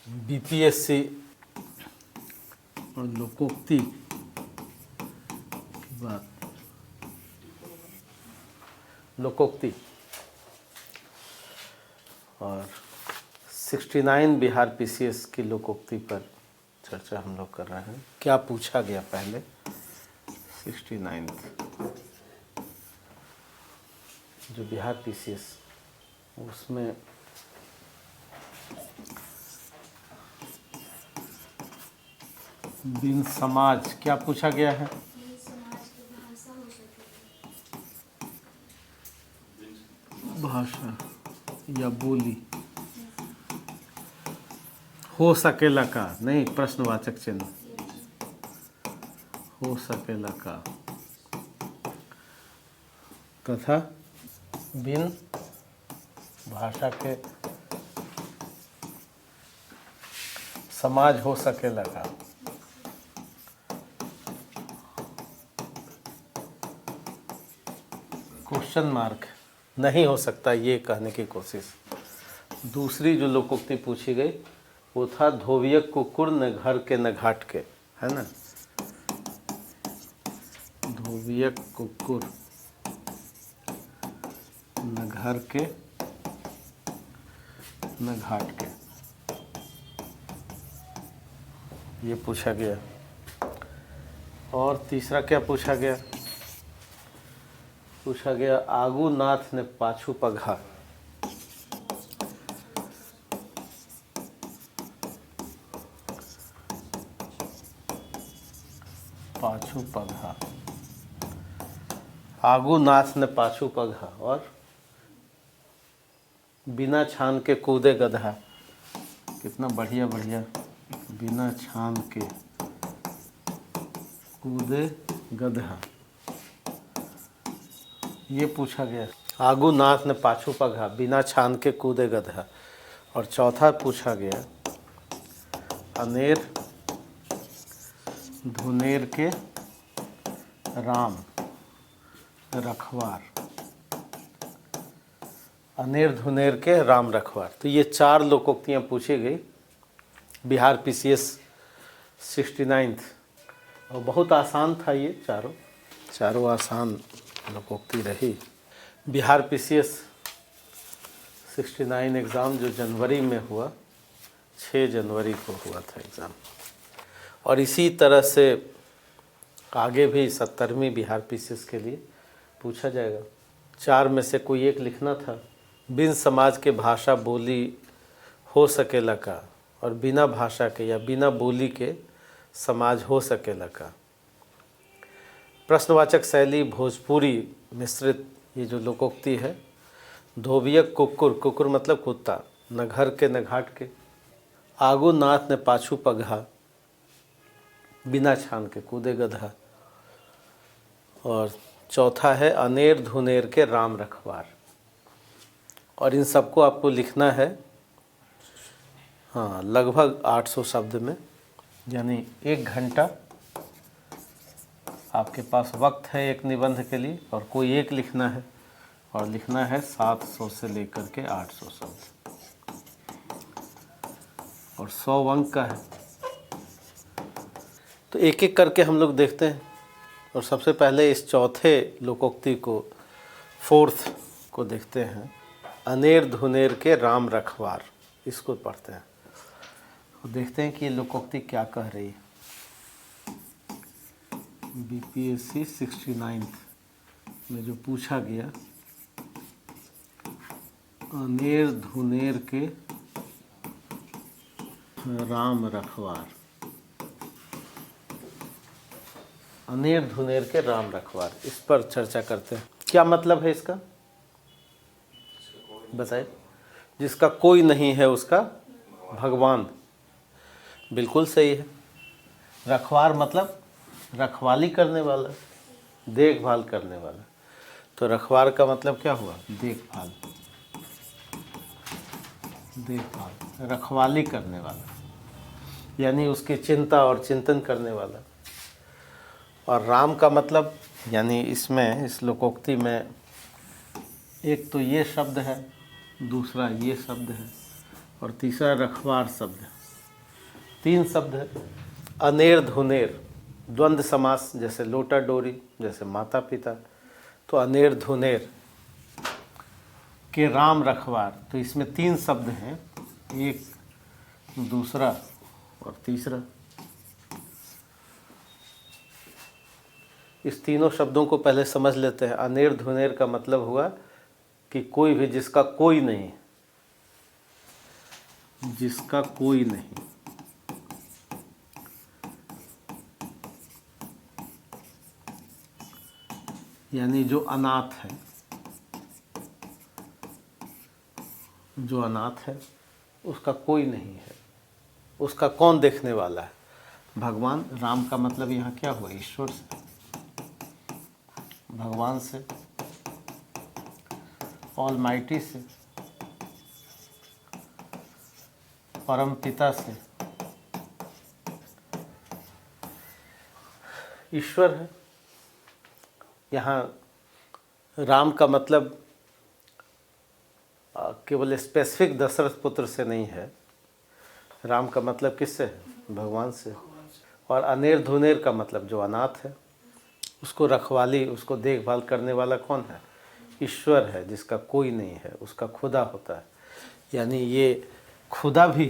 BPSC और लोकोक्ति की बात, लोकोक्ति और 69 बिहार पीसीएस की लोकोक्ति पर चर्चा हम लोग कर रहे हैं। क्या पूछा गया पहले 69 जो बिहार पीसीएस, उसमें बिन समाज क्या पूछा गया है? भाषा या बोली हो सकेला का, नहीं प्रश्नवाचक चिन्ह, हो सकेला का, तथा बिन भाषा के समाज हो सकेला का। क्वेश्चन मार्क, नहीं हो सकता ये कहने की कोशिश। दूसरी जो लोकोक्ति पूछी गई वो था धोबियक कुकुर न घर के न घाट के, है ना। धोबियक कुकुर न घर के न घाट के, ये पूछा गया। और तीसरा क्या पूछा गया? पूछा गया आगू नाथ ने पाछू पघा। पाछू पघा, आगू नाथ ने पाछू पघा और बिना छान के कूदे गधा। कितना बढ़िया बढ़िया, बिना छान के कूदे गधा, ये पूछा गया। आगू नाथ ने पाछू पघा, बिना छान के कूदे गधा। और चौथा पूछा गया अनेर धुनेर के राम रखवार। अनेर धुनेर के राम रखवार। तो ये चार लोकोक्तियाँ पूछी गई बिहार पीसीएस 69। और बहुत आसान था ये चारों आसान लोकोक्ति रही। बिहार पीसीएस 69 एग्ज़ाम जो जनवरी में हुआ, 6 जनवरी को हुआ था एग्ज़ाम। और इसी तरह से आगे भी 70वीं बिहार पीसीएस के लिए पूछा जाएगा। 4 में से कोई एक लिखना था। बिन समाज के भाषा बोली हो सकेला का, और बिना भाषा के या बिना बोली के समाज हो सकेला का। प्रश्नवाचक शैली भोजपुरी मिश्रित ये जो लोकोक्ति है। धोबियक कुकुर, कुकुर मतलब कुत्ता, न घर के न घाट के। आगू नाथ ने पाछू पघा, बिना छान के कूदे गधा। और चौथा है अनेर धुनेर के राम रखवार। और इन सबको आपको लिखना है हाँ लगभग 800 शब्द में, यानी 1 घंटा आपके पास वक्त है एक निबंध के लिए। और कोई एक लिखना है, और लिखना है 700 से लेकर के 800 शब्द, और 100 अंक का है। तो एक एक करके हम लोग देखते हैं। और सबसे पहले इस चौथे लोकोक्ति को, फोर्थ को देखते हैं। अनेर धुनेर के राम रखवार, इसको पढ़ते हैं और देखते हैं कि ये लोकोक्ति क्या कह रही है। बीपीएससी 69 में जो पूछा गया, अनेर धुनेर के राम रखवार। अनेर धुनेर के राम रखवार, इस पर चर्चा करते हैं। क्या मतलब है इसका, बताइए। जिसका कोई नहीं है उसका भगवान, बिल्कुल सही है। रखवार मतलब रखवाली करने वाला, देखभाल करने वाला। तो रखवार का मतलब क्या हुआ? देखभाल, देखभाल, रखवाली करने वाला, यानी उसकी चिंता और चिंतन करने वाला। और राम का मतलब, यानी इसमें इस लोकोक्ति में एक तो ये शब्द है, दूसरा ये शब्द है, और तीसरा रखवार शब्द है। तीन शब्द है। अनेर धुनेर द्वंद्व समास, जैसे लोटा डोरी, जैसे माता पिता। तो अनेर धुनेर के राम रखवार, तो इसमें तीन शब्द हैं, एक, दूसरा और तीसरा। इस तीनों शब्दों को पहले समझ लेते हैं। अनेर धुनेर का मतलब हुआ कि कोई भी, जिसका कोई नहीं, जिसका कोई नहीं, यानी जो अनाथ है, जो अनाथ है उसका कोई नहीं है, उसका कौन देखने वाला है? भगवान। राम का मतलब यहाँ क्या हुआ? ईश्वर से, भगवान से, ऑलमाइटी से, परम पिता से। ईश्वर है। यहाँ राम का मतलब केवल स्पेसिफिक दशरथ पुत्र से नहीं है। राम का मतलब किससे है? भगवान से। और अनेर धुनेर का मतलब जो अनाथ है उसको रखवाली, उसको देखभाल करने वाला कौन है? ईश्वर है, जिसका कोई नहीं है, उसका खुदा होता है। यानी ये खुदा भी,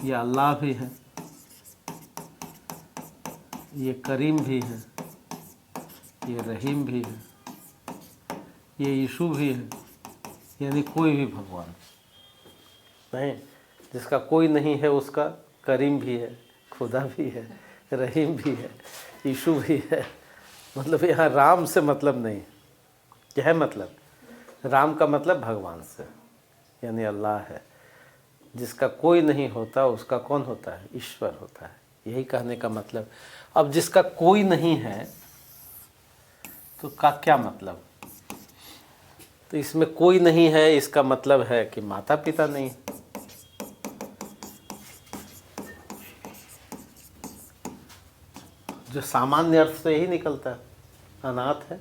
ये अल्लाह भी है, ये करीम भी है, ये रहीम भी है, ये यीशु भी है। यानी कोई भी भगवान नहीं, जिसका कोई नहीं है उसका करीम भी है, खुदा भी है, रहीम भी है, यीशु भी है। मतलब यहाँ राम से मतलब नहीं। क्या है मतलब? राम का मतलब भगवान से, यानी अल्लाह है। जिसका कोई नहीं होता उसका कौन होता है? ईश्वर होता है। यही कहने का मतलब। अब जिसका कोई नहीं है तो का क्या मतलब? तो इसमें कोई नहीं है, इसका मतलब है कि माता पिता नहीं। जो सामान्य अर्थ से यही निकलता है, अनाथ है,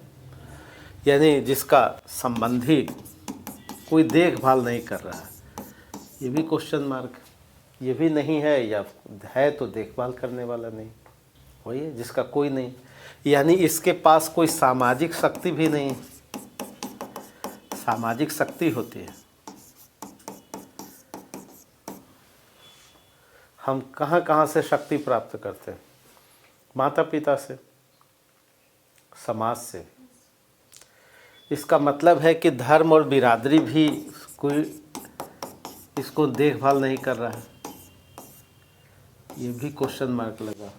यानी जिसका संबंधी कोई देखभाल नहीं कर रहा है। ये भी क्वेश्चन मार्क। ये भी नहीं है, या है तो देखभाल करने वाला नहीं। वही है, जिसका कोई नहीं, यानी इसके पास कोई सामाजिक शक्ति भी नहीं। सामाजिक शक्ति होती है। हम कहाँ कहाँ से शक्ति प्राप्त करते हैं? माता पिता से, समाज से। इसका मतलब है कि धर्म और बिरादरी भी कोई इसको देखभाल नहीं कर रहा है। ये भी क्वेश्चन मार्क लगा।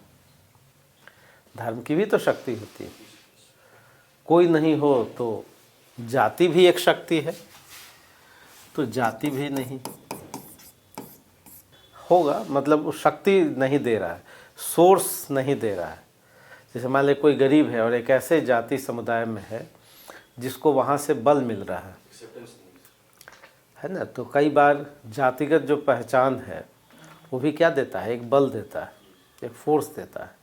धर्म की भी तो शक्ति होती है। कोई नहीं हो तो जाति भी एक शक्ति है, तो जाति भी नहीं होगा, मतलब वो शक्ति नहीं दे रहा है, सोर्स नहीं दे रहा है। जैसे मान ले कोई गरीब है और एक ऐसे जाति समुदाय में है जिसको वहाँ से बल मिल रहा है ना। तो कई बार जातिगत जो पहचान है वो भी क्या देता है? एक बल देता है, एक फोर्स देता है,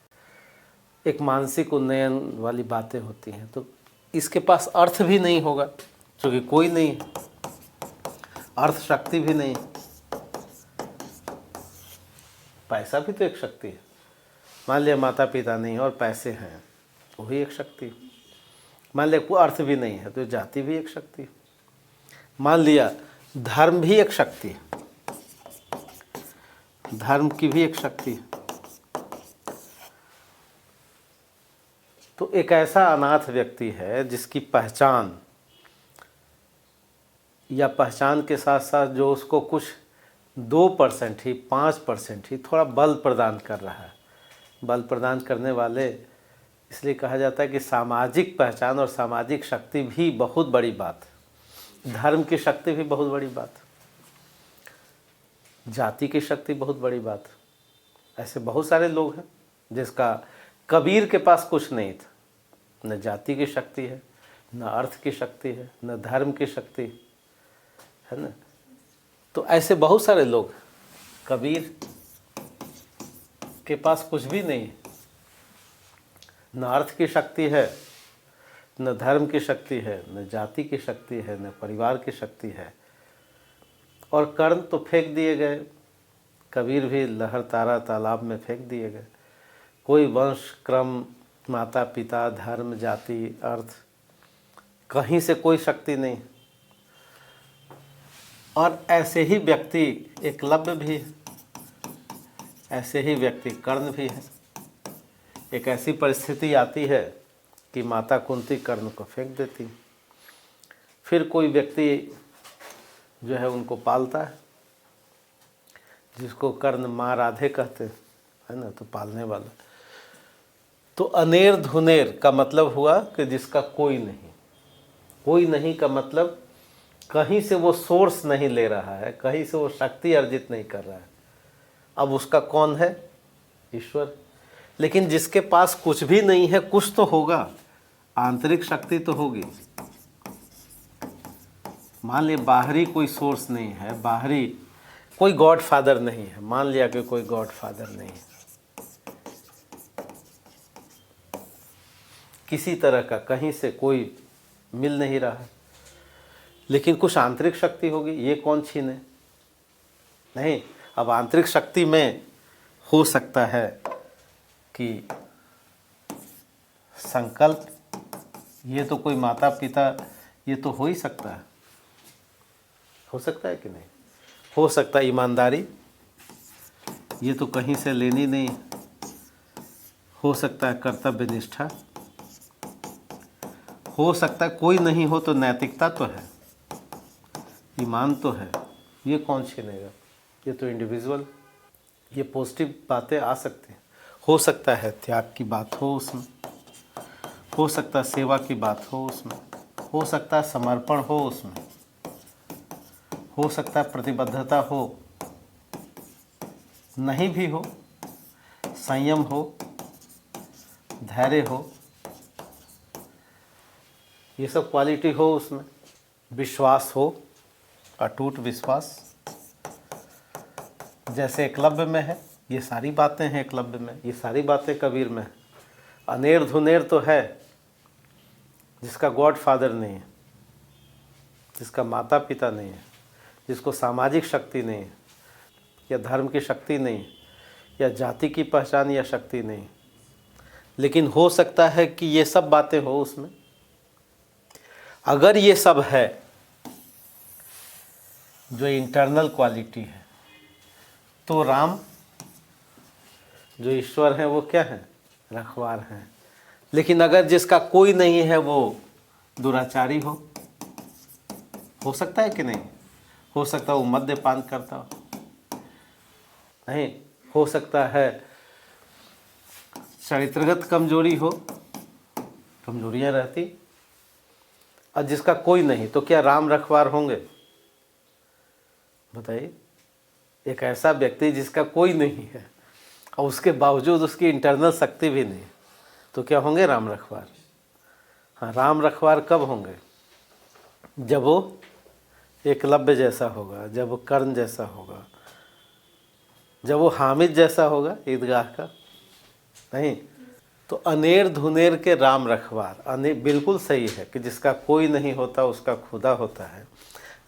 एक मानसिक उन्नयन वाली बातें होती हैं। तो इसके पास अर्थ भी नहीं होगा क्योंकि कोई नहीं है, अर्थ शक्ति भी नहीं। पैसा भी तो एक शक्ति है। मान लिया माता पिता नहीं और पैसे हैं, वो भी एक शक्ति। मान लिया कोई अर्थ भी नहीं है तो जाति भी एक शक्ति। मान लिया धर्म भी एक शक्ति है, धर्म की भी एक शक्ति है। तो एक ऐसा अनाथ व्यक्ति है जिसकी पहचान, या पहचान के साथ साथ जो उसको कुछ 2% ही, 5% ही थोड़ा बल प्रदान कर रहा है। बल प्रदान करने वाले, इसलिए कहा जाता है कि सामाजिक पहचान और सामाजिक शक्ति भी बहुत बड़ी बात है। धर्म की शक्ति भी बहुत बड़ी बात है, जाति की शक्ति बहुत बड़ी बात है। ऐसे बहुत सारे लोग हैं जिसका, कबीर के पास कुछ नहीं था, न जाति की शक्ति है, न अर्थ की शक्ति है, न धर्म की शक्ति है ना। तो ऐसे बहुत सारे लोग, कबीर के पास कुछ भी नहीं, न अर्थ की शक्ति है, न धर्म की शक्ति है, न जाति की शक्ति है, न परिवार की शक्ति है, और कर्म तो फेंक दिए गए, कबीर भी लहर तारा तालाब में फेंक दिए गए। कोई वंश क्रम, माता पिता, धर्म, जाति, अर्थ, कहीं से कोई शक्ति नहीं। और ऐसे ही व्यक्ति एकलव्य भी है, ऐसे ही व्यक्ति कर्ण भी है। एक ऐसी परिस्थिति आती है कि माता कुंती कर्ण को फेंक देती, फिर कोई व्यक्ति जो है उनको पालता है, जिसको कर्ण माँ राधे कहते हैं, है ना, तो पालने वाला। तो अनेर धुनेर का मतलब हुआ कि जिसका कोई नहीं। कोई नहीं का मतलब कहीं से वो सोर्स नहीं ले रहा है, कहीं से वो शक्ति अर्जित नहीं कर रहा है। अब उसका कौन है? ईश्वर। लेकिन जिसके पास कुछ भी नहीं है, कुछ तो होगा, आंतरिक शक्ति तो होगी। मान लिया बाहरी कोई सोर्स नहीं है, बाहरी कोई गॉड फादर नहीं है, मान लिया कि कोई गॉड फादर नहीं है, किसी तरह का कहीं से कोई मिल नहीं रहा है, लेकिन कुछ आंतरिक शक्ति होगी, ये कौन छीने? नहीं। अब आंतरिक शक्ति में हो सकता है कि संकल्प, ये तो कोई माता पिता, ये तो हो ही सकता है, हो सकता है कि नहीं? हो सकता है ईमानदारी, ये तो कहीं से लेनी नहीं। हो सकता है कर्तव्य निष्ठा, हो सकता है कोई नहीं हो तो नैतिकता तो है, ईमान तो है, ये कौन छीनेगा? ये तो इंडिविजुअल, ये पॉजिटिव बातें आ सकती हैं। हो सकता है त्याग की बात हो उसमें, हो सकता है सेवा की बात हो उसमें, हो सकता है समर्पण हो उसमें, हो सकता है प्रतिबद्धता हो, नहीं भी हो, संयम हो, धैर्य हो, ये सब क्वालिटी हो उसमें, विश्वास हो, अटूट विश्वास, जैसे एकलव्य में है। ये सारी बातें हैं एकलव्य में, ये सारी बातें कबीर में है। अनेर धुनेर तो है जिसका गॉड फादर नहीं है, जिसका माता पिता नहीं है, जिसको सामाजिक शक्ति नहीं है, या धर्म की शक्ति नहीं है, या जाति की पहचान या शक्ति नहीं। लेकिन हो सकता है कि ये सब बातें हो उसमें। अगर ये सब है, जो इंटरनल क्वालिटी है, तो राम जो ईश्वर हैं वो क्या हैं? रखवार हैं। लेकिन अगर जिसका कोई नहीं है वो दुराचारी हो सकता है कि नहीं? हो सकता है वो मद्यपान करता हो, नहीं, हो सकता है चरित्रगत कमजोरी हो, कमजोरियां रहती। और जिसका कोई नहीं, तो क्या राम रखवार होंगे? बताइए। एक ऐसा व्यक्ति जिसका कोई नहीं है और उसके बावजूद उसकी इंटरनल शक्ति भी नहीं, तो क्या होंगे राम रखवार? हाँ, राम रखवार कब होंगे? जब वो एकलव्य जैसा होगा, जब वो कर्ण जैसा होगा, जब वो हामिद जैसा होगा ईदगाह का। नहीं तो अनेर धुनेर के राम रखवार, बिल्कुल सही है कि जिसका कोई नहीं होता उसका खुदा होता है।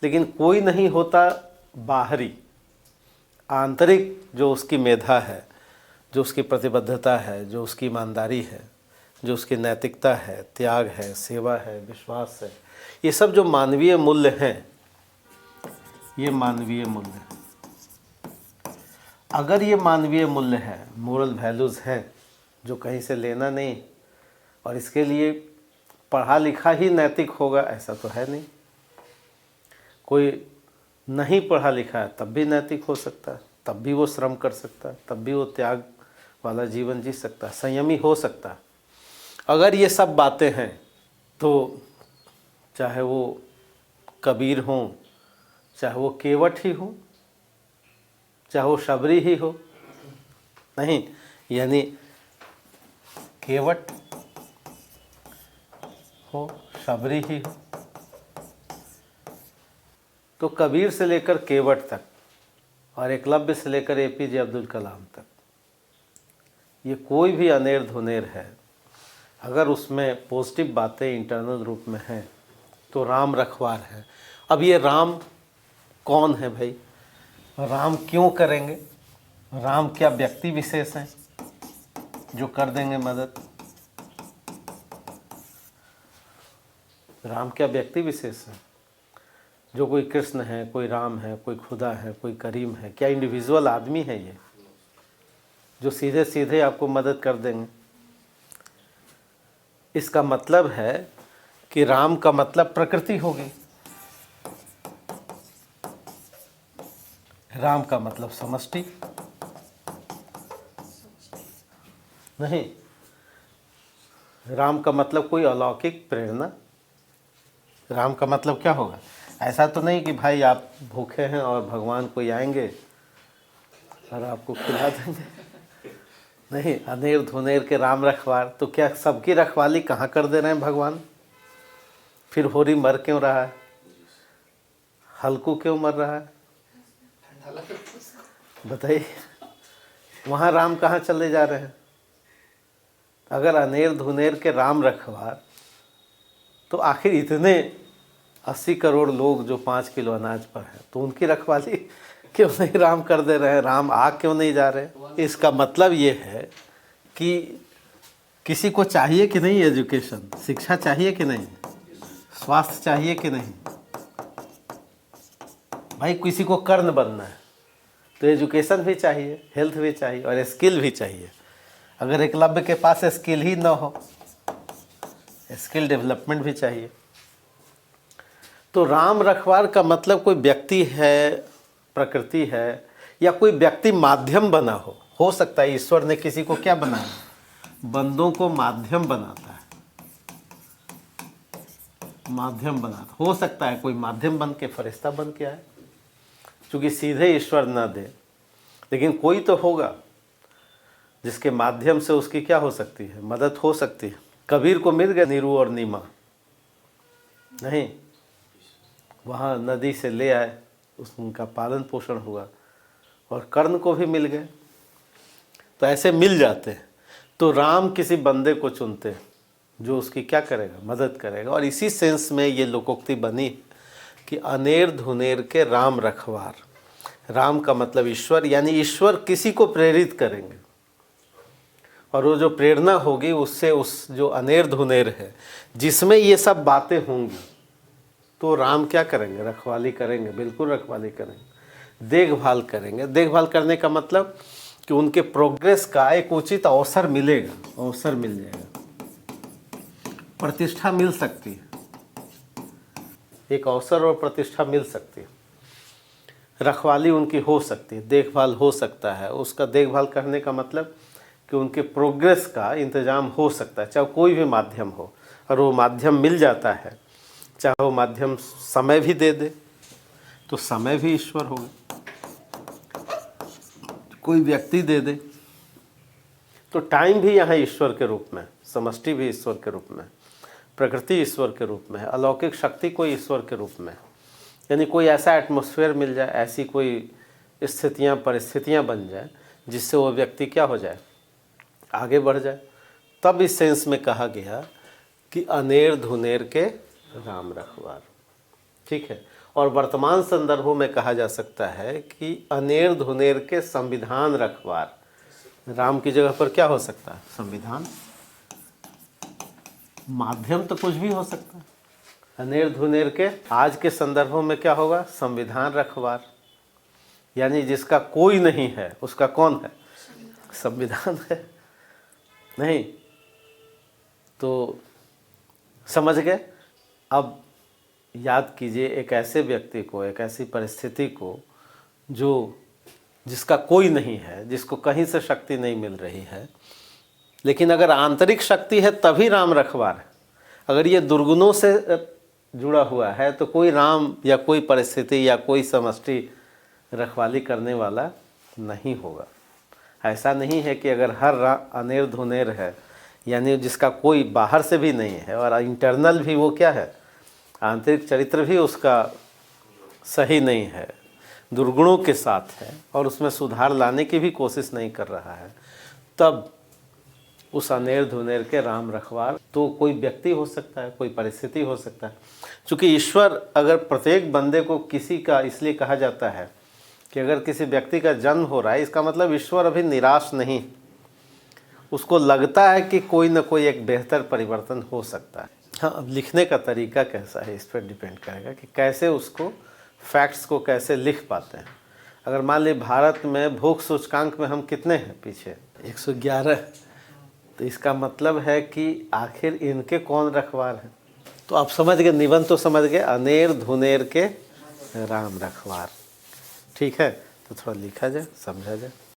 लेकिन कोई नहीं होता बाहरी, आंतरिक जो उसकी मेधा है, जो उसकी प्रतिबद्धता है, जो उसकी ईमानदारी है, जो उसकी नैतिकता है, त्याग है, सेवा है, विश्वास है, ये सब जो मानवीय मूल्य हैं, ये मानवीय मूल्य हैं। अगर ये मानवीय मूल्य है, मोरल वैल्यूज़ हैं, जो कहीं से लेना नहीं, और इसके लिए पढ़ा लिखा ही नैतिक होगा ऐसा तो है नहीं। कोई नहीं पढ़ा लिखा है तब भी नैतिक हो सकता है, तब भी वो श्रम कर सकता है, तब भी वो त्याग वाला जीवन जी सकता है, संयमी हो सकता है। अगर ये सब बातें हैं तो चाहे वो कबीर हों, चाहे वो केवट ही हो, चाहे वो शबरी ही हो, नहीं, यानी केवट हो, शबरी ही हो, तो कबीर से लेकर केवट तक और एकलव्य से लेकर एपीजे अब्दुल कलाम तक, ये कोई भी अनेर धुनेर है, अगर उसमें पॉजिटिव बातें इंटरनल रूप में हैं तो राम रखवार है। अब ये राम कौन है भाई? राम क्यों करेंगे? राम क्या व्यक्ति विशेष हैं जो कर देंगे मदद? राम क्या व्यक्ति विशेष है जो कोई कृष्ण है, कोई राम है, कोई खुदा है, कोई करीम है? क्या इंडिविजुअल आदमी है ये जो सीधे सीधे आपको मदद कर देंगे? इसका मतलब है कि राम का मतलब प्रकृति होगी, राम का मतलब समष्टि नहीं, राम का मतलब कोई अलौकिक प्रेरणा। राम का मतलब क्या होगा? ऐसा तो नहीं कि भाई आप भूखे हैं और भगवान कोई आएंगे और आपको खिला देंगे। नहीं, अनेर धुनेर के राम रखवार, तो क्या सबकी रखवाली कहाँ कर दे रहे हैं भगवान? फिर होरी मर क्यों रहा है? हल्कू क्यों मर रहा है? बताइए, वहाँ राम कहाँ चले जा रहे हैं? अगर अनेर धुनेर के राम रखवार, तो आखिर इतने 80 करोड़ लोग जो 5 किलो अनाज पर हैं, तो उनकी रखवाली क्यों नहीं राम कर दे रहे हैं? राम आ क्यों नहीं जा रहे? इसका मतलब ये है कि किसी को चाहिए कि नहीं एजुकेशन, शिक्षा चाहिए कि नहीं, स्वास्थ्य चाहिए कि नहीं? भाई किसी को कर्ण बनना है तो एजुकेशन भी चाहिए, हेल्थ भी चाहिए और स्किल भी चाहिए। अगर एकलव्य के पास स्किल ही ना हो, स्किल डेवलपमेंट भी चाहिए। तो राम रखवार का मतलब कोई व्यक्ति है, प्रकृति है, या कोई व्यक्ति माध्यम बना हो सकता है। ईश्वर ने किसी को क्या बनाया? बंदों को माध्यम बनाता है, माध्यम बनाता। हो सकता है कोई माध्यम बन के फरिश्ता बन के आए, क्योंकि सीधे ईश्वर ना दे, लेकिन कोई तो होगा जिसके माध्यम से उसकी क्या हो सकती है? मदद हो सकती है। कबीर को मिल गए नीरू और नीमा, नहीं, वहाँ नदी से ले आए, उनका पालन पोषण हुआ, और कर्ण को भी मिल गए। तो ऐसे मिल जाते हैं। तो राम किसी बंदे को चुनते हैं जो उसकी क्या करेगा? मदद करेगा। और इसी सेंस में ये लोकोक्ति बनी कि अनेर धुनेर के राम रखवार। राम का मतलब ईश्वर, यानी ईश्वर किसी को प्रेरित करेंगे, और वो जो प्रेरणा होगी उससे उस जो अनेर धुनेर है जिसमें ये सब बातें होंगी, तो राम क्या करेंगे? रखवाली करेंगे, बिल्कुल रखवाली करेंगे, देखभाल करेंगे। देखभाल करने का मतलब कि उनके प्रोग्रेस का एक उचित अवसर मिलेगा, अवसर मिल जाएगा, प्रतिष्ठा मिल सकती है, एक अवसर और प्रतिष्ठा मिल सकती है। रखवाली उनकी हो सकती है, देखभाल हो सकता है। उसका देखभाल करने का मतलब कि उनके प्रोग्रेस का इंतजाम हो सकता है, चाहे कोई भी माध्यम हो। और वो माध्यम मिल जाता है, चाहे वो माध्यम समय भी दे दे, तो समय भी ईश्वर होगा। कोई व्यक्ति दे दे तो टाइम भी यहाँ ईश्वर के रूप में, समष्टि भी ईश्वर के रूप में, प्रकृति ईश्वर के रूप में है, अलौकिक शक्ति कोई ईश्वर के रूप में। यानी कोई ऐसा एटमॉस्फेयर मिल जाए, ऐसी कोई स्थितियाँ परिस्थितियाँ बन जाए जिससे वो व्यक्ति क्या हो जाए? आगे बढ़ जाए। तब इस सेंस में कहा गया कि अनेर धुनेर के राम रखवार, ठीक है। और वर्तमान संदर्भों में कहा जा सकता है कि अनेर धुनेर के संविधान रखवार। राम की जगह पर क्या हो सकता है? संविधान। माध्यम तो कुछ भी हो सकता है। अनेर धुनेर के आज के संदर्भों में क्या होगा? संविधान रखवार, यानी जिसका कोई नहीं है उसका कौन है? संविधान है। नहीं तो समझ गए? अब याद कीजिए एक ऐसे व्यक्ति को, एक ऐसी परिस्थिति को जिसका कोई नहीं है, जिसको कहीं से शक्ति नहीं मिल रही है, लेकिन अगर आंतरिक शक्ति है तभी राम रखवार है। अगर ये दुर्गुणों से जुड़ा हुआ है तो कोई राम या कोई परिस्थिति या कोई समष्टि रखवाली करने वाला नहीं होगा। ऐसा नहीं है कि अगर हर अनेर धुनेर है, यानी जिसका कोई बाहर से भी नहीं है और इंटरनल भी वो क्या है, आंतरिक चरित्र भी उसका सही नहीं है, दुर्गुणों के साथ है और उसमें सुधार लाने की भी कोशिश नहीं कर रहा है, तब उस अनेर धुनेर के राम रखवार तो कोई व्यक्ति हो सकता है, कोई परिस्थिति हो सकता है। क्योंकि ईश्वर अगर प्रत्येक बंदे को किसी का, इसलिए कहा जाता है कि अगर किसी व्यक्ति का जन्म हो रहा है, इसका मतलब ईश्वर अभी निराश नहीं, उसको लगता है कि कोई ना कोई एक बेहतर परिवर्तन हो सकता है। हाँ, अब लिखने का तरीका कैसा है इस पर डिपेंड करेगा कि कैसे उसको फैक्ट्स को कैसे लिख पाते हैं। अगर मान ली भारत में भूख सूचकांक में हम कितने हैं पीछे, 111, तो इसका मतलब है कि आखिर इनके कौन रखवार हैं। तो आप समझ गए, निबंध तो समझ गए, अनेर धुनेर के राम रखवार। ठीक है, तो थोड़ा लिखा जाए, समझा जाए।